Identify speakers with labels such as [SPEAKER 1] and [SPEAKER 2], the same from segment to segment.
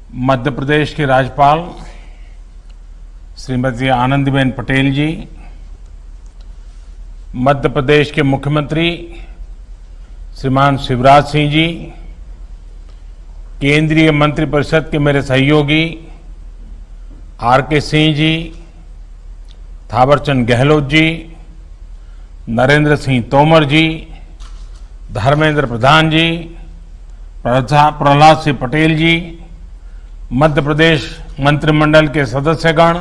[SPEAKER 1] मध्य प्रदेश की राज्यपाल श्रीमती आनंदीबेन पटेल जी, मध्य प्रदेश के मुख्यमंत्री श्रीमान शिवराज सिंह जी, केंद्रीय मंत्रिपरिषद के मेरे सहयोगी आर.के. सिंह जी, थावरचंद गहलोत जी, नरेंद्र सिंह तोमर जी, धर्मेंद्र प्रधान जी, प्रहलाद सिंह पटेल जी, मध्य प्रदेश मंत्रिमंडल के सदस्यगण,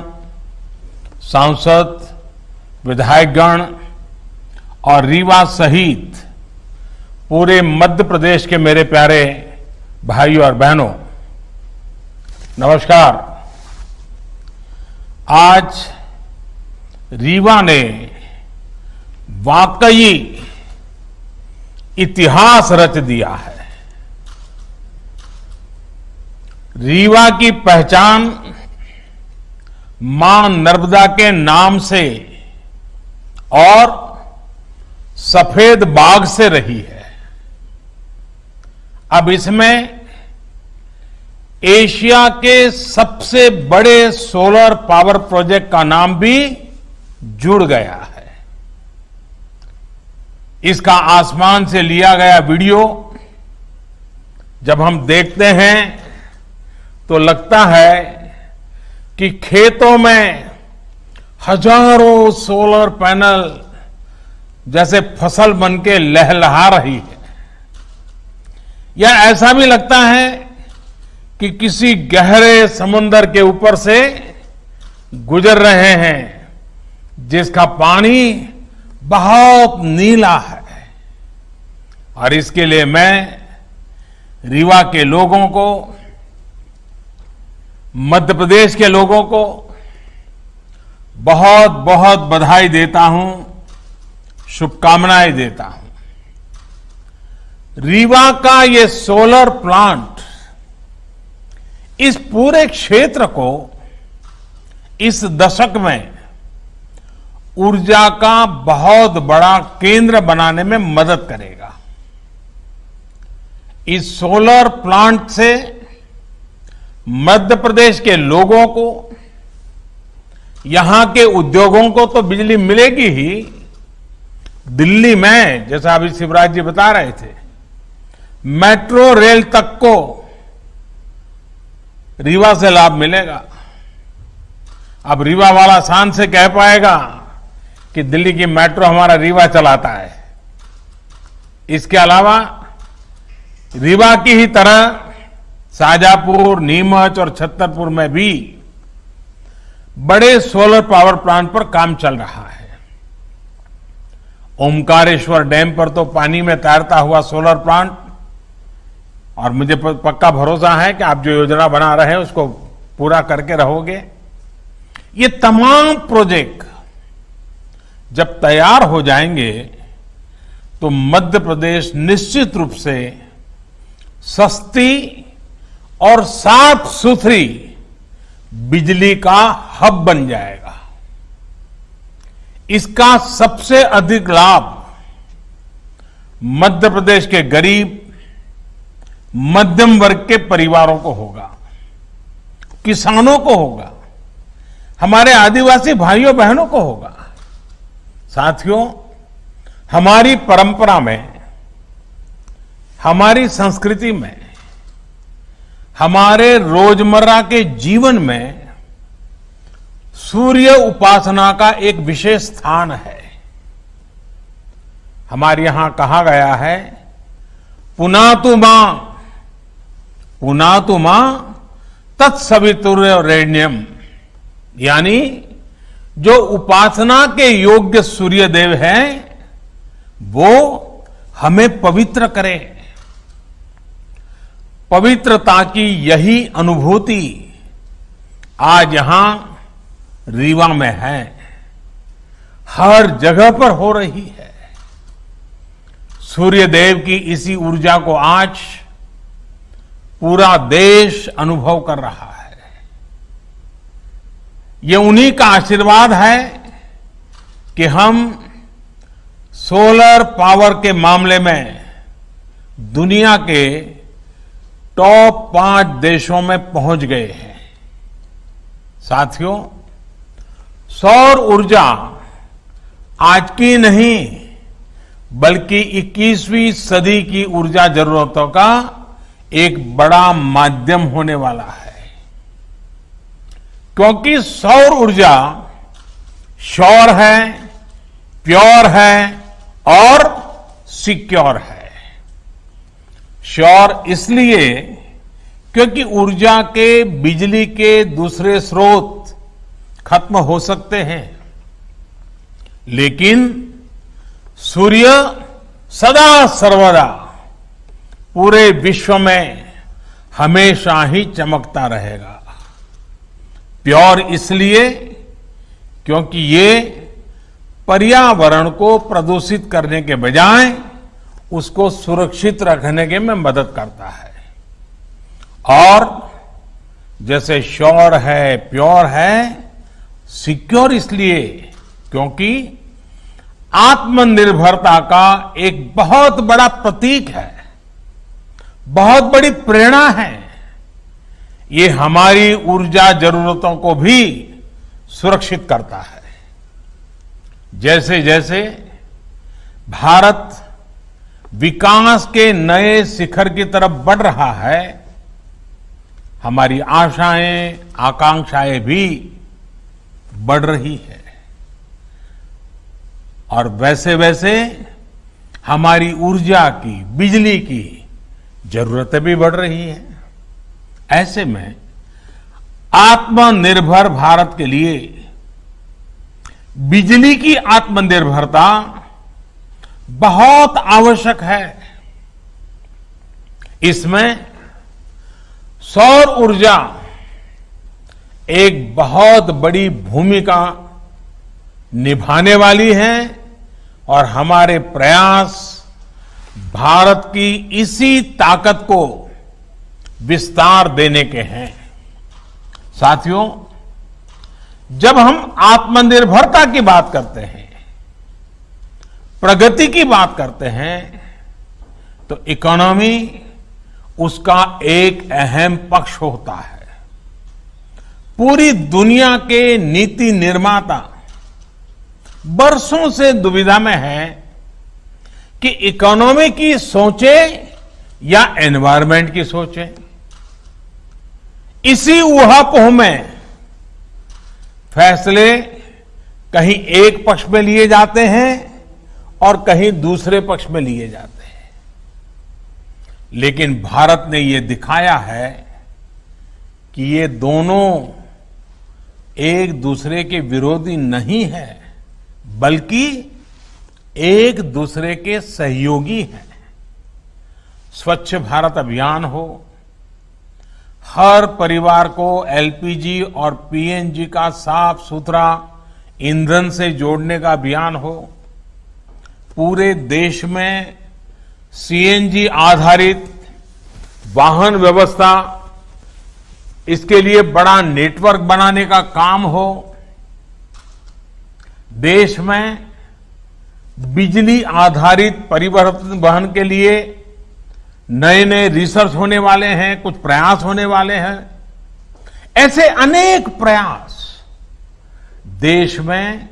[SPEAKER 1] सांसद, विधायकगण और रीवा सहित पूरे मध्य प्रदेश के मेरे प्यारे भाइयों और बहनों, नमस्कार। आज रीवा ने वाकई इतिहास रच दिया है। रीवा की पहचान मां नर्मदा के नाम से और सफेद बाग से रही है। अब इसमें एशिया के सबसे बड़े सोलर पावर प्रोजेक्ट का नाम भी जुड़ गया है। इसका आसमान से लिया गया वीडियो जब हम देखते हैं तो लगता है कि खेतों में हजारों सोलर पैनल जैसे फसल बनके लहलहा रही है, या ऐसा भी लगता है कि किसी गहरे समुद्र के ऊपर से गुजर रहे हैं जिसका पानी बहुत नीला है। और इसके लिए मैं रीवा के लोगों को, मध्य प्रदेश के लोगों को बहुत बहुत बधाई देता हूं, शुभकामनाएं देता हूं। रीवा का ये सोलर प्लांट इस पूरे क्षेत्र को इस दशक में ऊर्जा का बहुत बड़ा केंद्र बनाने में मदद करेगा। इस सोलर प्लांट से मध्य प्रदेश के लोगों को, यहां के उद्योगों को तो बिजली मिलेगी ही, दिल्ली में जैसा अभी शिवराज जी बता रहे थे, मेट्रो रेल तक को रीवा से लाभ मिलेगा। अब रीवा वाला शान से कह पाएगा कि दिल्ली की मेट्रो हमारा रीवा चलाता है। इसके अलावा रीवा की ही तरह शाजापुर, नीमच और छतरपुर में भी बड़े सोलर पावर प्लांट पर काम चल रहा है। ओमकारेश्वर डैम पर तो पानी में तैरता हुआ सोलर प्लांट, और मुझे पक्का भरोसा है कि आप जो योजना बना रहे हैं उसको पूरा करके रहोगे। ये तमाम प्रोजेक्ट जब तैयार हो जाएंगे तो मध्य प्रदेश निश्चित रूप से सस्ती और साफ सुथरी बिजली का हब बन जाएगा। इसका सबसे अधिक लाभ मध्य प्रदेश के गरीब, मध्यम वर्ग के परिवारों को होगा, किसानों को होगा, हमारे आदिवासी भाइयों बहनों को होगा। साथियों, हमारी परंपरा में, हमारी संस्कृति में, हमारे रोजमर्रा के जीवन में सूर्य उपासना का एक विशेष स्थान है। हमारे यहां कहा गया है, पुनातु मां तत्सवितुर्वरेण्यम, यानी जो उपासना के योग्य सूर्य देव हैं वो हमें पवित्र करे। पवित्रता की यही अनुभूति आज यहां रीवा में है, हर जगह पर हो रही है। सूर्य देव की इसी ऊर्जा को आज पूरा देश अनुभव कर रहा है। ये उन्हीं का आशीर्वाद है कि हम सोलर पावर के मामले में दुनिया के टॉप 5 देशों में पहुंच गए हैं। साथियों, सौर ऊर्जा आज की नहीं बल्कि 21वीं सदी की ऊर्जा जरूरतों का एक बड़ा माध्यम होने वाला है, क्योंकि सौर ऊर्जा श्योर है, प्योर है और सिक्योर है। श्योर इसलिए क्योंकि ऊर्जा के बिजली के दूसरे स्रोत खत्म हो सकते हैं, लेकिन सूर्य सदा सर्वदा पूरे विश्व में हमेशा ही चमकता रहेगा। प्योर इसलिए क्योंकि ये पर्यावरण को प्रदूषित करने के बजाय उसको सुरक्षित रखने में मदद करता है। और जैसे श्योर है, प्योर है, सिक्योर इसलिए क्योंकि आत्मनिर्भरता का एक बहुत बड़ा प्रतीक है, बहुत बड़ी प्रेरणा है। ये हमारी ऊर्जा जरूरतों को भी सुरक्षित करता है। जैसे जैसे भारत विकास के नए शिखर की तरफ बढ़ रहा है, हमारी आशाएं, आकांक्षाएं भी बढ़ रही है और वैसे वैसे हमारी ऊर्जा की, बिजली की जरूरतें भी बढ़ रही है। ऐसे में आत्मनिर्भर भारत के लिए बिजली की आत्मनिर्भरता बहुत आवश्यक है। इसमें सौर ऊर्जा एक बहुत बड़ी भूमिका निभाने वाली है और हमारे प्रयास भारत की इसी ताकत को विस्तार देने के हैं। साथियों, जब हम आत्मनिर्भरता की बात करते हैं, प्रगति की बात करते हैं, तो इकोनॉमी उसका एक अहम पक्ष होता है। पूरी दुनिया के नीति निर्माता बरसों से दुविधा में है कि इकोनॉमी की सोचे या एनवायरमेंट की सोचे। इसी ऊहापोह में फैसले कहीं एक पक्ष में लिए जाते हैं और कहीं दूसरे पक्ष में लिए जाते हैं। लेकिन भारत ने ये दिखाया है कि ये दोनों एक दूसरे के विरोधी नहीं है, बल्कि एक दूसरे के सहयोगी हैं। स्वच्छ भारत अभियान हो, हर परिवार को एलपीजी और पीएनजी का साफ सुथरा ईंधन से जोड़ने का अभियान हो, पूरे देश में सीएनजी आधारित वाहन व्यवस्था, इसके लिए बड़ा नेटवर्क बनाने का काम हो, देश में बिजली आधारित परिवहन के लिए नए नए रिसर्च होने वाले हैं, कुछ प्रयास होने वाले हैं। ऐसे अनेक प्रयास देश में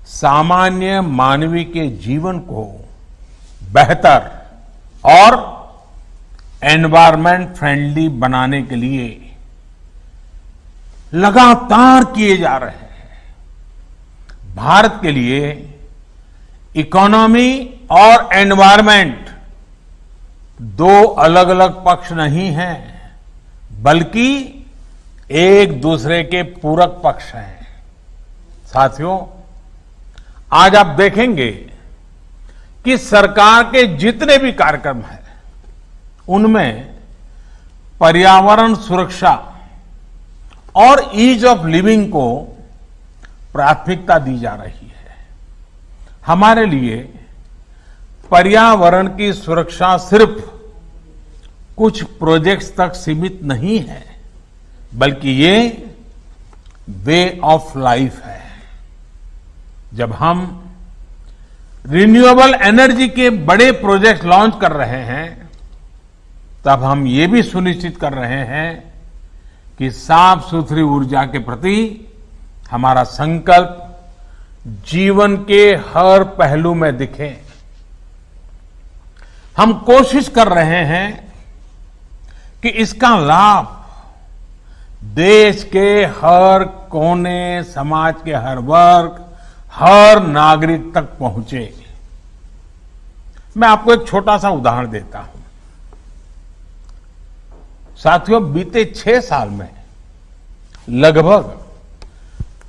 [SPEAKER 1] सामान्य मानवीय के जीवन को बेहतर और एनवायरमेंट फ्रेंडली बनाने के लिए लगातार किए जा रहे हैं। भारत के लिए इकोनॉमी और एनवायरमेंट दो अलग अलग पक्ष नहीं हैं, बल्कि एक दूसरे के पूरक पक्ष हैं। साथियों, आज आप देखेंगे कि सरकार के जितने भी कार्यक्रम हैं, उनमें पर्यावरण सुरक्षा और ईज ऑफ लिविंग को प्राथमिकता दी जा रही है। हमारे लिए पर्यावरण की सुरक्षा सिर्फ कुछ प्रोजेक्ट्स तक सीमित नहीं है, बल्कि ये वे ऑफ लाइफ है। जब हम रिन्यूएबल एनर्जी के बड़े प्रोजेक्ट लॉन्च कर रहे हैं, तब हम ये भी सुनिश्चित कर रहे हैं कि साफ सुथरी ऊर्जा के प्रति हमारा संकल्प जीवन के हर पहलू में दिखे। हम कोशिश कर रहे हैं कि इसका लाभ देश के हर कोने, समाज के हर वर्ग, हर नागरिक तक पहुंचे। मैं आपको एक छोटा सा उदाहरण देता हूं। साथियों, बीते 6 साल में लगभग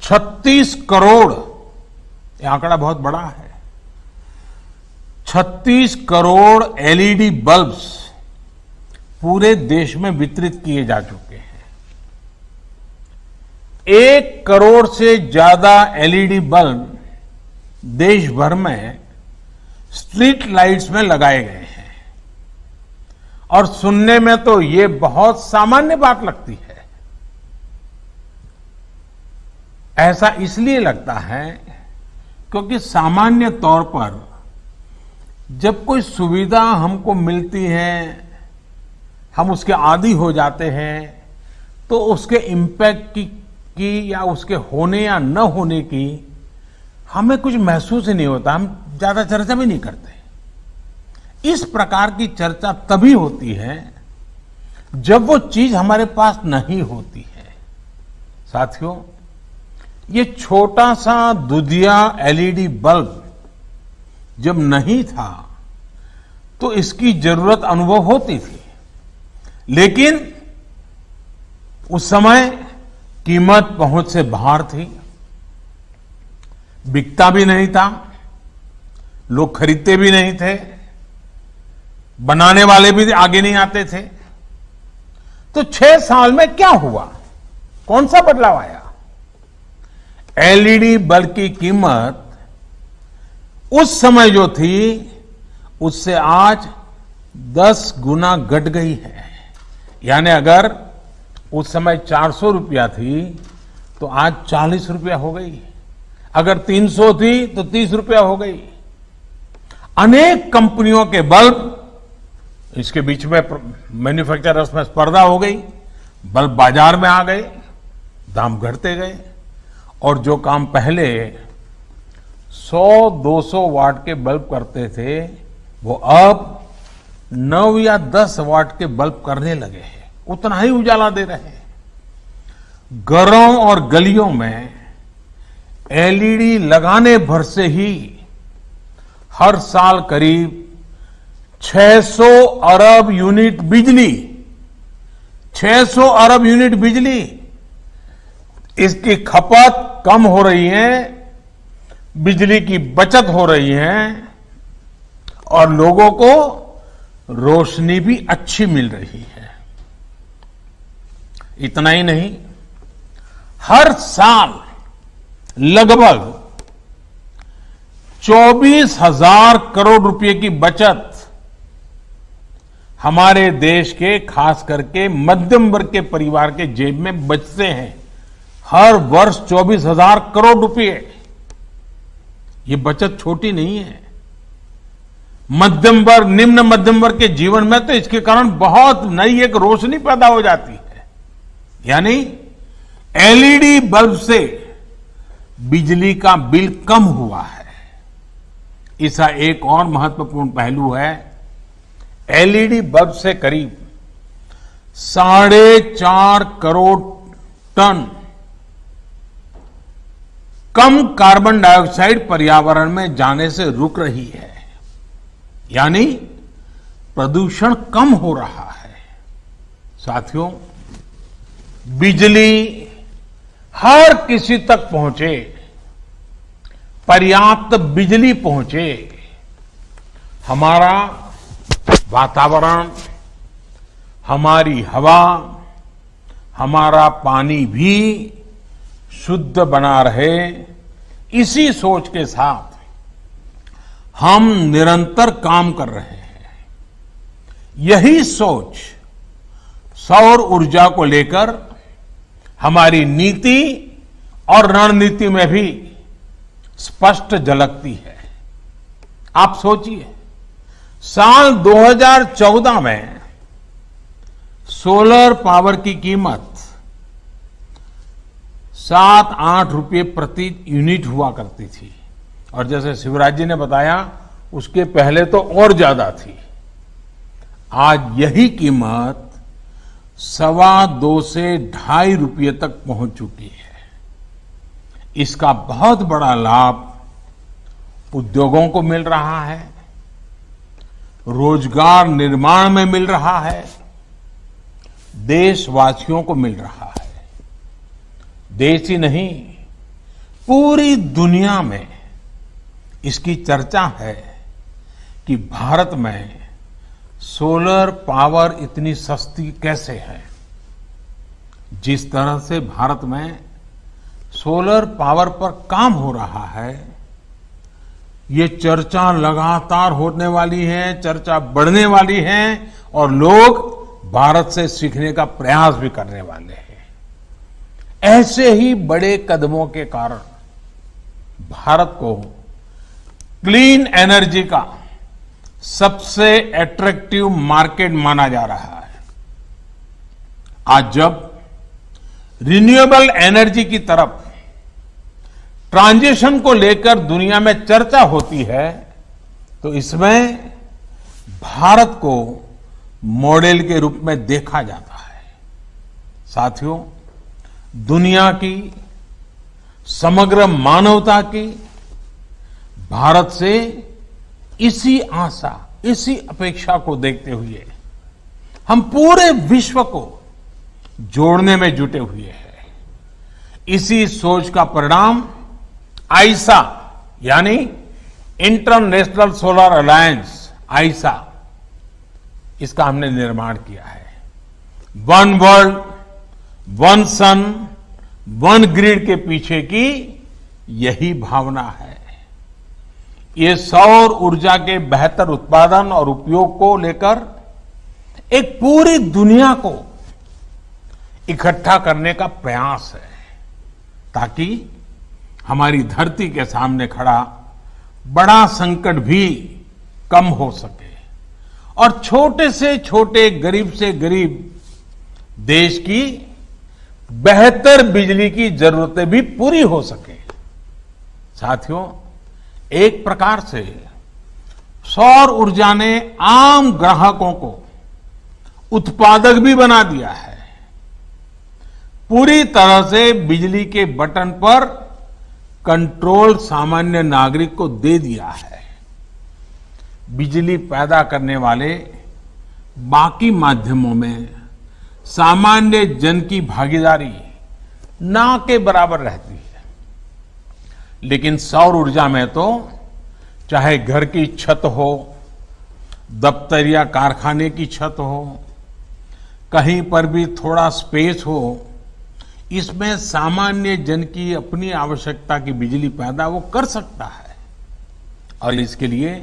[SPEAKER 1] 36 करोड़, ये आंकड़ा बहुत बड़ा है, 36 करोड़ एलईडी बल्ब्स पूरे देश में वितरित किए जा चुके हैं। 1 करोड़ से ज्यादा एलईडी बल्ब देश भर में स्ट्रीट लाइट्स में लगाए गए हैं। और सुनने में तो ये बहुत सामान्य बात लगती है। ऐसा इसलिए लगता है क्योंकि सामान्य तौर पर जब कोई सुविधा हमको मिलती है, हम उसके आदी हो जाते हैं, तो उसके इम्पैक्ट की या उसके होने या न होने की हमें कुछ महसूस ही नहीं होता। हम ज्यादा चर्चा भी नहीं करते। इस प्रकार की चर्चा तभी होती है जब वो चीज हमारे पास नहीं होती है। साथियों, ये छोटा सा दुधिया एलईडी बल्ब जब नहीं था तो इसकी जरूरत अनुभव होती थी, लेकिन उस समय कीमत पहुंच से बाहर थी, बिकता भी नहीं था, लोग खरीदते भी नहीं थे, बनाने वाले भी आगे नहीं आते थे। तो 6 साल में क्या हुआ? कौन सा बदलाव आया? एलईडी बल्ब की कीमत उस समय जो थी उससे आज 10 गुना घट गई है। यानी अगर उस समय 400 रुपया थी तो आज 40 रुपया हो गई। अगर 300 थी तो 30 रुपया हो गई। अनेक कंपनियों के बल्ब, इसके बीच में मैन्युफैक्चरर्स में स्पर्धा हो गई, बल्ब बाजार में आ गए, दाम घटते गए। और जो काम पहले 100-200 वाट के बल्ब करते थे, वो अब 9 या 10 वाट के बल्ब करने लगे हैं। उतना ही उजाला दे रहे हैं। घरों और गलियों में एलईडी लगाने भर से ही हर साल करीब 600 अरब यूनिट बिजली, 600 अरब यूनिट बिजली, इसकी खपत कम हो रही है, बिजली की बचत हो रही है और लोगों को रोशनी भी अच्छी मिल रही है। इतना ही नहीं, हर साल लगभग 24,000 करोड़ रुपए की बचत हमारे देश के, खास करके मध्यम वर्ग के परिवार के जेब में बचते हैं। हर वर्ष 24,000 करोड़ रुपए। ये बचत छोटी नहीं है। मध्यम वर्ग, निम्न मध्यम वर्ग के जीवन में तो इसके कारण बहुत नई एक रोशनी पैदा हो जाती है। यानी एलईडी बल्ब से बिजली का बिल कम हुआ है। इसका एक और महत्वपूर्ण पहलू है, एलईडी बल्ब से करीब 4.5 करोड़ टन कम कार्बन डाइऑक्साइड पर्यावरण में जाने से रुक रही है। यानी प्रदूषण कम हो रहा है। साथियों, बिजली हर किसी तक पहुंचे, पर्याप्त बिजली पहुंचे, हमारा वातावरण, हमारी हवा, हमारा पानी भी शुद्ध बना रहे, इसी सोच के साथ हम निरंतर काम कर रहे हैं। यही सोच सौर ऊर्जा को लेकर हमारी नीति और रणनीति में भी स्पष्ट झलकती है। आप सोचिए, साल 2014 में सोलर पावर की कीमत 7-8 रुपये प्रति यूनिट हुआ करती थी और जैसे शिवराज जी ने बताया उसके पहले तो और ज्यादा थी। आज यही कीमत 2.25 से 2.5 रुपये तक पहुंच चुकी है। इसका बहुत बड़ा लाभ उद्योगों को मिल रहा है, रोजगार निर्माण में मिल रहा है, देशवासियों को मिल रहा है। देश ही नहीं, पूरी दुनिया में इसकी चर्चा है कि भारत में सोलर पावर इतनी सस्ती कैसे है। जिस तरह से भारत में सोलर पावर पर काम हो रहा है, ये चर्चा लगातार होने वाली है, चर्चा बढ़ने वाली है और लोग भारत से सीखने का प्रयास भी करने वाले हैं। ऐसे ही बड़े कदमों के कारण भारत को क्लीन एनर्जी का सबसे अट्रैक्टिव मार्केट माना जा रहा है। आज जब रिन्यूएबल एनर्जी की तरफ ट्रांजिशन को लेकर दुनिया में चर्चा होती है तो इसमें भारत को मॉडल के रूप में देखा जाता है। साथियों, दुनिया की, समग्र मानवता की भारत से इसी आशा, इसी अपेक्षा को देखते हुए हम पूरे विश्व को जोड़ने में जुटे हुए हैं। इसी सोच का परिणाम आईसा यानी इंटरनेशनल सोलर अलायंस, आईसा, इसका हमने निर्माण किया है। वन वर्ल्ड, वन सन, वन ग्रिड के पीछे की यही भावना है। ये सौर ऊर्जा के बेहतर उत्पादन और उपयोग को लेकर एक पूरी दुनिया को इकट्ठा करने का प्रयास है ताकि हमारी धरती के सामने खड़ा बड़ा संकट भी कम हो सके और छोटे से छोटे, गरीब से गरीब देश की बेहतर बिजली की जरूरतें भी पूरी हो सके। साथियों, एक प्रकार से सौर ऊर्जा ने आम ग्राहकों को उत्पादक भी बना दिया है। पूरी तरह से बिजली के बटन पर कंट्रोल सामान्य नागरिक को दे दिया है। बिजली पैदा करने वाले बाकी माध्यमों में सामान्य जन की भागीदारी ना के बराबर रहती है, लेकिन सौर ऊर्जा में तो चाहे घर की छत हो, दफ्तर या कारखाने की छत हो, कहीं पर भी थोड़ा स्पेस हो, इसमें सामान्य जन की अपनी आवश्यकता की बिजली पैदा वो कर सकता है और इसके लिए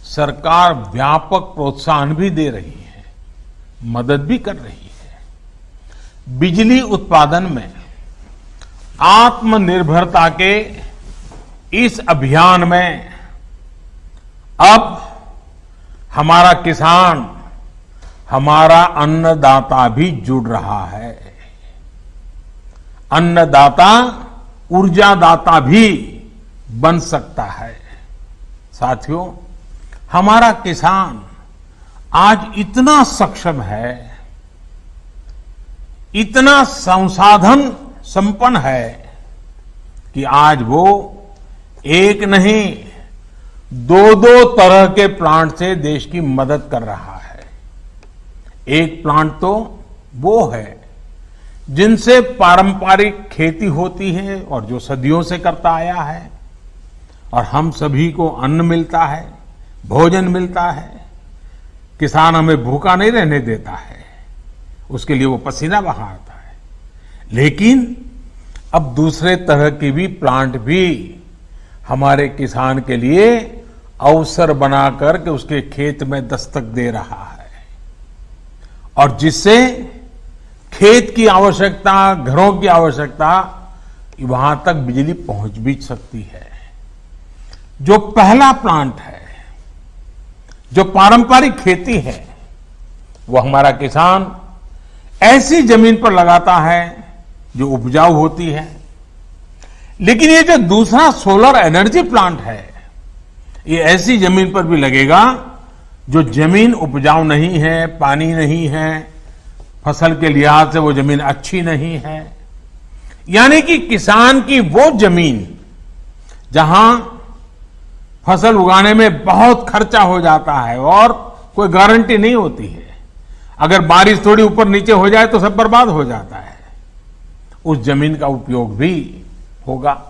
[SPEAKER 1] सरकार व्यापक प्रोत्साहन भी दे रही है, मदद भी कर रही है। बिजली उत्पादन में आत्मनिर्भरता के इस अभियान में अब हमारा किसान, हमारा अन्नदाता भी जुड़ रहा है। अन्नदाता ऊर्जादाता भी बन सकता है। साथियों, हमारा किसान आज इतना सक्षम है, इतना संसाधन संपन्न है कि आज वो एक नहीं, दो तरह के प्लांट से देश की मदद कर रहा है। एक प्लांट तो वो है जिनसे पारंपरिक खेती होती है और जो सदियों से करता आया है और हम सभी को अन्न मिलता है, भोजन मिलता है। किसान हमें भूखा नहीं रहने देता है, उसके लिए वो पसीना बहाता है। लेकिन अब दूसरे तरह के भी प्लांट भी हमारे किसान के लिए अवसर बनाकर के उसके खेत में दस्तक दे रहा है और जिससे खेत की आवश्यकता, घरों की आवश्यकता, वहां तक बिजली पहुंच भी सकती है। जो पहला प्लांट है, जो पारंपरिक खेती है, वो हमारा किसान ऐसी जमीन पर लगाता है जो उपजाऊ होती है। लेकिन ये जो दूसरा सोलर एनर्जी प्लांट है, ये ऐसी जमीन पर भी लगेगा जो जमीन उपजाऊ नहीं है, पानी नहीं है, फसल के लिहाज से वो जमीन अच्छी नहीं है। यानी कि किसान की वो जमीन जहां फसल उगाने में बहुत खर्चा हो जाता है और कोई गारंटी नहीं होती है, अगर बारिश थोड़ी ऊपर नीचे हो जाए तो सब बर्बाद हो जाता है, उस जमीन का उपयोग भी होगा,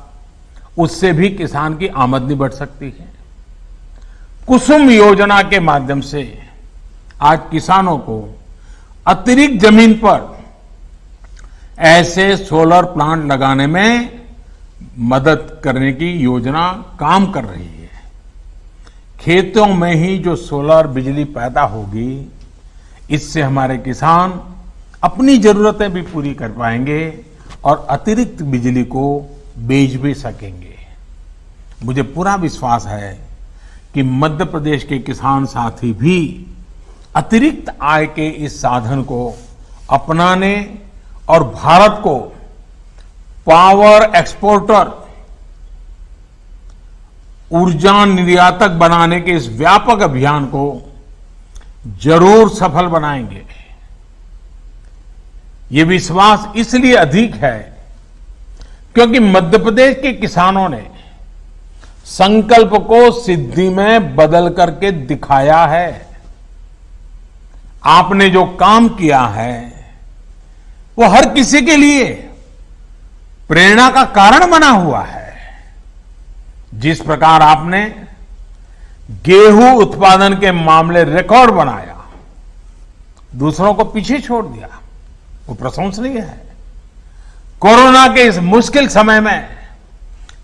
[SPEAKER 1] उससे भी किसान की आमदनी बढ़ सकती है। कुसुम योजना के माध्यम से आज किसानों को अतिरिक्त जमीन पर ऐसे सोलर प्लांट लगाने में मदद करने की योजना काम कर रही है। खेतों में ही जो सोलर बिजली पैदा होगी, इससे हमारे किसान अपनी जरूरतें भी पूरी कर पाएंगे और अतिरिक्त बिजली को बेच भी सकेंगे। मुझे पूरा विश्वास है कि मध्य प्रदेश के किसान साथी भी अतिरिक्त आय के इस साधन को अपनाने और भारत को पावर एक्सपोर्टर, ऊर्जा निर्यातक बनाने के इस व्यापक अभियान को जरूर सफल बनाएंगे। ये विश्वास इसलिए अधिक है क्योंकि मध्य प्रदेश के किसानों ने संकल्प को सिद्धि में बदल करके दिखाया है। आपने जो काम किया है वो हर किसी के लिए प्रेरणा का कारण बना हुआ है। जिस प्रकार आपने गेहूं उत्पादन के मामले रिकॉर्ड बनाया, दूसरों को पीछे छोड़ दिया, वो प्रशंसनीय है। कोरोना के इस मुश्किल समय में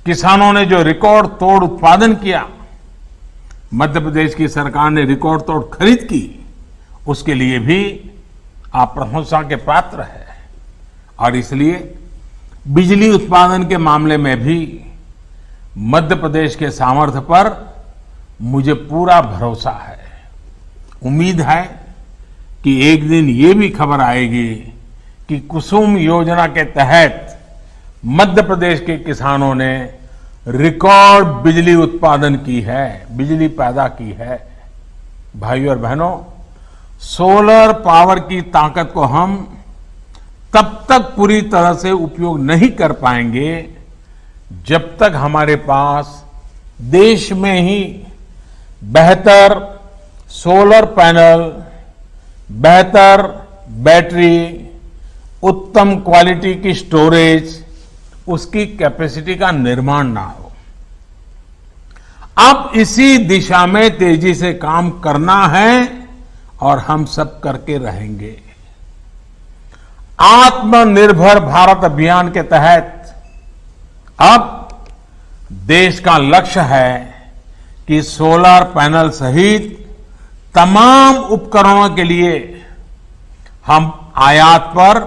[SPEAKER 1] किसानों ने जो रिकॉर्ड तोड़ उत्पादन किया, मध्य प्रदेश की सरकार ने रिकॉर्ड तोड़ खरीद की, उसके लिए भी आप प्रशंसा के पात्र हैं। और इसलिए बिजली उत्पादन के मामले में भी मध्य प्रदेश के सामर्थ्य पर मुझे पूरा भरोसा है। उम्मीद है कि एक दिन ये भी खबर आएगी कि कुसुम योजना के तहत मध्य प्रदेश के किसानों ने रिकॉर्ड बिजली उत्पादन की है, बिजली पैदा की है। भाइयों और बहनों, सोलर पावर की ताकत को हम तब तक पूरी तरह से उपयोग नहीं कर पाएंगे जब तक हमारे पास देश में ही बेहतर सोलर पैनल, बेहतर बैटरी, उत्तम क्वालिटी की स्टोरेज, उसकी कैपेसिटी का निर्माण ना हो। अब इसी दिशा में तेजी से काम करना है और हम सब करके रहेंगे। आत्मनिर्भर भारत अभियान के तहत अब देश का लक्ष्य है कि सोलर पैनल सहित तमाम उपकरणों के लिए हम आयात पर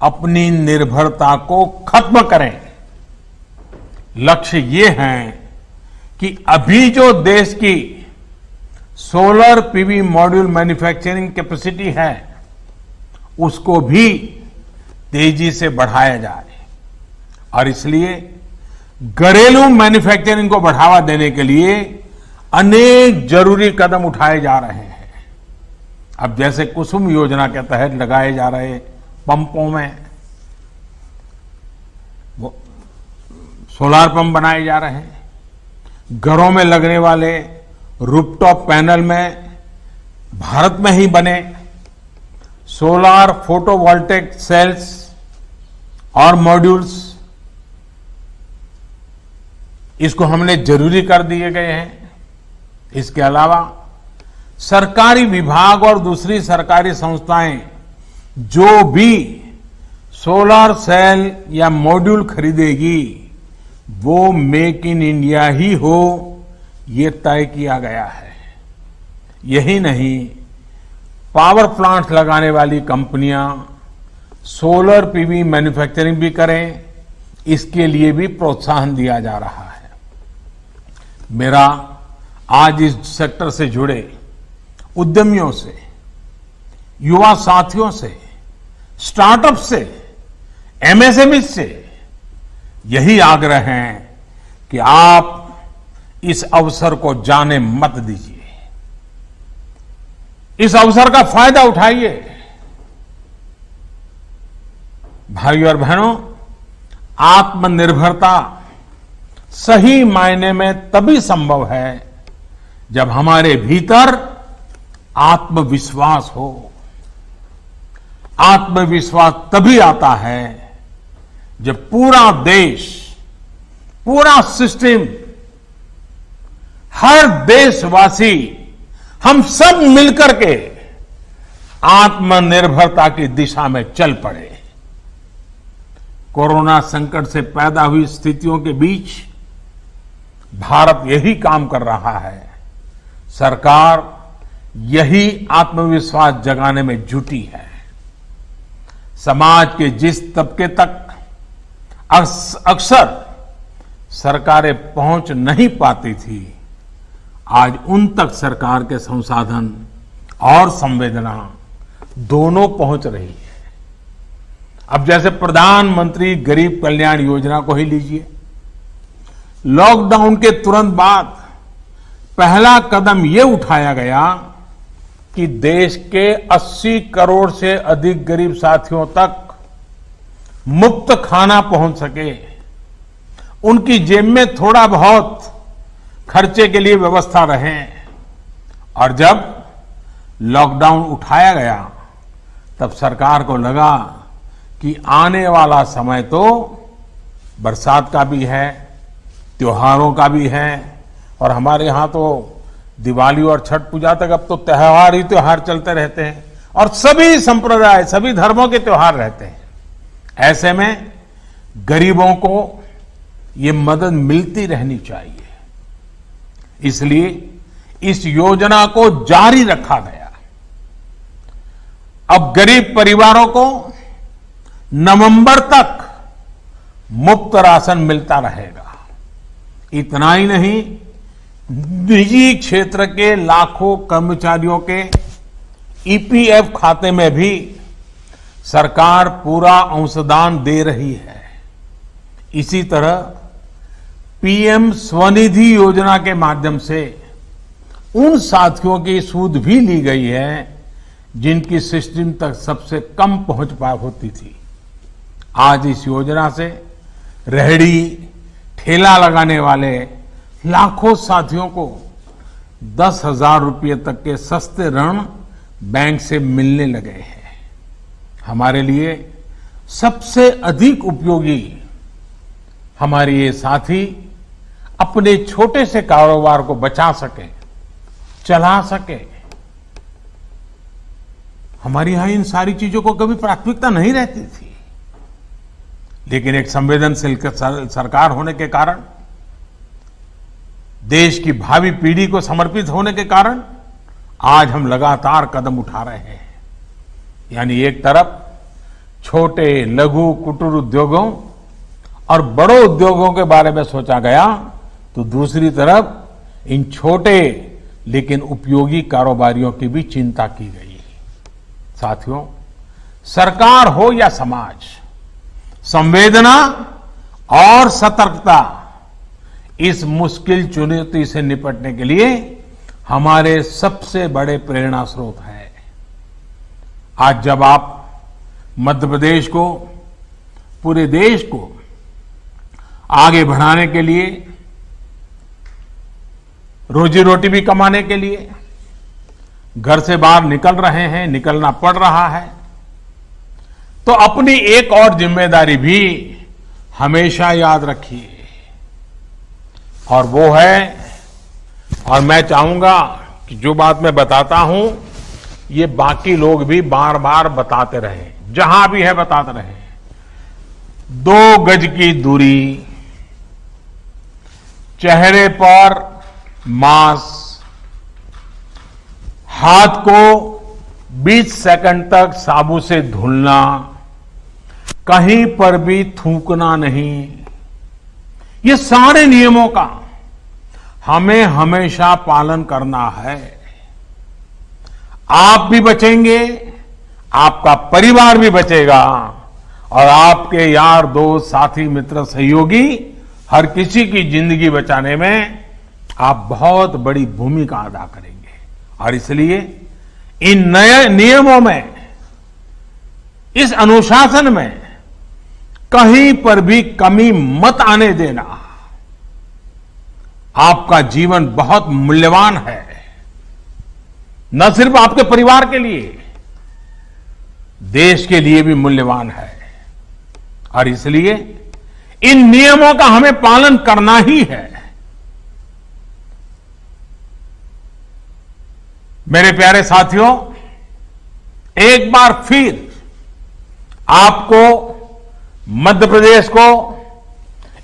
[SPEAKER 1] अपनी निर्भरता को खत्म करें। लक्ष्य ये है कि अभी जो देश की solar PV module manufacturing capacity है, उसको भी तेजी से बढ़ाया जाए। और इसलिए घरेलू मैन्युफैक्चरिंग को बढ़ावा देने के लिए अनेक जरूरी कदम उठाए जा रहे हैं। अब जैसे कुसुम योजना के तहत लगाए जा रहे पंपों में वो सोलार पंप बनाए जा रहे हैं, घरों में लगने वाले रूफटॉप पैनल में भारत में ही बने सोलार फोटोवोल्टेक सेल्स और मॉड्यूल्स, इसको हमने जरूरी कर दिए गए हैं। इसके अलावा सरकारी विभाग और दूसरी सरकारी संस्थाएं जो भी सोलर सेल या मॉड्यूल खरीदेगी वो मेक इन इंडिया ही हो, ये तय किया गया है। यही नहीं, पावर प्लांट्स लगाने वाली कंपनियां सोलर पीवी मैन्युफैक्चरिंग भी करें, इसके लिए भी प्रोत्साहन दिया जा रहा है। मेरा आज इस सेक्टर से जुड़े उद्यमियों से, युवा साथियों से स्टार्टअप से, एमएसएमई से यही आग्रह है कि आप इस अवसर को जाने मत दीजिए। इस अवसर का फायदा उठाइए। भाइयों और बहनों, आत्मनिर्भरता सही मायने में तभी संभव है जब हमारे भीतर आत्मविश्वास हो। आत्मविश्वास तभी आता है जब पूरा देश, पूरा सिस्टम, हर देशवासी, हम सब मिलकर के आत्मनिर्भरता की दिशा में चल पड़े। कोरोना संकट से पैदा हुई स्थितियों के बीच भारत यही काम कर रहा है। सरकार यही आत्मविश्वास जगाने में जुटी है। समाज के जिस तबके तक अक्सर सरकारें पहुंच नहीं पाती थी, आज उन तक सरकार के संसाधन और संवेदना दोनों पहुंच रही है। अब जैसे प्रधानमंत्री गरीब कल्याण योजना को ही लीजिए। लॉकडाउन के तुरंत बाद पहला कदम यह उठाया गया कि देश के 80 करोड़ से अधिक गरीब साथियों तक मुफ्त खाना पहुंच सके, उनकी जेब में थोड़ा बहुत खर्चे के लिए व्यवस्था रहे। और जब लॉकडाउन उठाया गया तब सरकार को लगा कि आने वाला समय तो बरसात का भी है, त्योहारों का भी है, और हमारे यहां तो दिवाली और छठ पूजा तक अब तो त्योहार ही त्योहार चलते रहते हैं और सभी संप्रदाय, सभी धर्मों के त्योहार रहते हैं। ऐसे में गरीबों को ये मदद मिलती रहनी चाहिए। इसलिए इस योजना को जारी रखा गया। अब गरीब परिवारों को नवंबर तक मुफ्त राशन मिलता रहेगा। इतना ही नहीं, निजी क्षेत्र के लाखों कर्मचारियों के ईपीएफ खाते में भी सरकार पूरा अंशदान दे रही है। इसी तरह पीएम स्वनिधि योजना के माध्यम से उन साथियों की सूद भी ली गई है जिनकी सिस्टम तक सबसे कम पहुंच होती थी। आज इस योजना से रेहड़ी, ठेला लगाने वाले लाखों साथियों को 10,000 रुपये तक के सस्ते ऋण बैंक से मिलने लगे हैं। हमारे लिए सबसे अधिक उपयोगी हमारे ये साथी अपने छोटे से कारोबार को बचा सके, चला सके। हमारे यहां इन सारी चीजों को कभी प्राथमिकता नहीं रहती थी, लेकिन एक संवेदनशील सरकार होने के कारण, देश की भावी पीढ़ी को समर्पित होने के कारण आज हम लगातार कदम उठा रहे हैं। यानी एक तरफ छोटे, लघु, कुटीर उद्योगों और बड़े उद्योगों के बारे में सोचा गया, तो दूसरी तरफ इन छोटे लेकिन उपयोगी कारोबारियों की भी चिंता की गई। साथियों, सरकार हो या समाज, संवेदना और सतर्कता इस मुश्किल चुनौती से निपटने के लिए हमारे सबसे बड़े प्रेरणा स्रोत है। आज जब आप मध्य प्रदेश को, पूरे देश को आगे बढ़ाने के लिए, रोजी रोटी भी कमाने के लिए घर से बाहर निकल रहे हैं, निकलना पड़ रहा है, तो अपनी एक और जिम्मेदारी भी हमेशा याद रखिए, और वो है, और मैं चाहूंगा कि जो बात मैं बताता हूं ये बाकी लोग भी बार बार बताते रहे, जहां भी है बताते रहे। 2 गज की दूरी, चेहरे पर मास्क, हाथ को 20 सेकंड तक साबुन से धुलना, कहीं पर भी थूकना नहीं, ये सारे नियमों का हमें हमेशा पालन करना है। आप भी बचेंगे, आपका परिवार भी बचेगा और आपके यार दोस्त साथी मित्र सहयोगी हर किसी की जिंदगी बचाने में आप बहुत बड़ी भूमिका अदा करेंगे। और इसलिए इन नए नियमों में, इस अनुशासन में कहीं पर भी कमी मत आने देना। आपका जीवन बहुत मूल्यवान है, न सिर्फ आपके परिवार के लिए, देश के लिए भी मूल्यवान है। और इसलिए इन नियमों का हमें पालन करना ही है। मेरे प्यारे साथियों, एक बार फिर आपको, मध्य प्रदेश को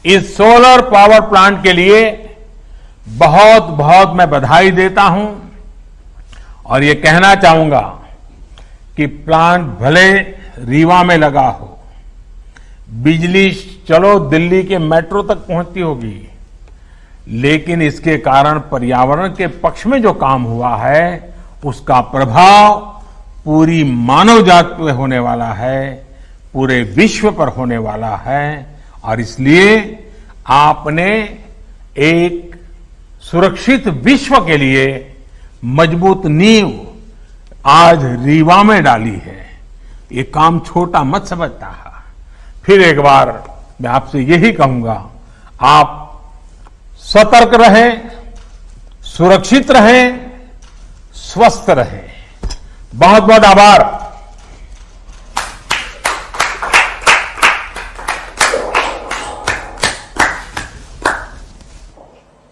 [SPEAKER 1] इस सोलर पावर प्लांट के लिए बहुत बहुत मैं बधाई देता हूं और ये कहना चाहूंगा कि प्लांट भले रीवा में लगा हो, बिजली चलो दिल्ली के मेट्रो तक पहुंचती होगी, लेकिन इसके कारण पर्यावरण के पक्ष में जो काम हुआ है उसका प्रभाव पूरी मानव जाति पे होने वाला है, पूरे विश्व पर होने वाला है। और इसलिए आपने एक सुरक्षित विश्व के लिए मजबूत नींव आज रीवा में डाली है। ये काम छोटा मत समझता। फिर एक बार मैं आपसे यही कहूंगा, आप सतर्क रहें, सुरक्षित रहें, स्वस्थ रहें। बहुत बहुत आभार।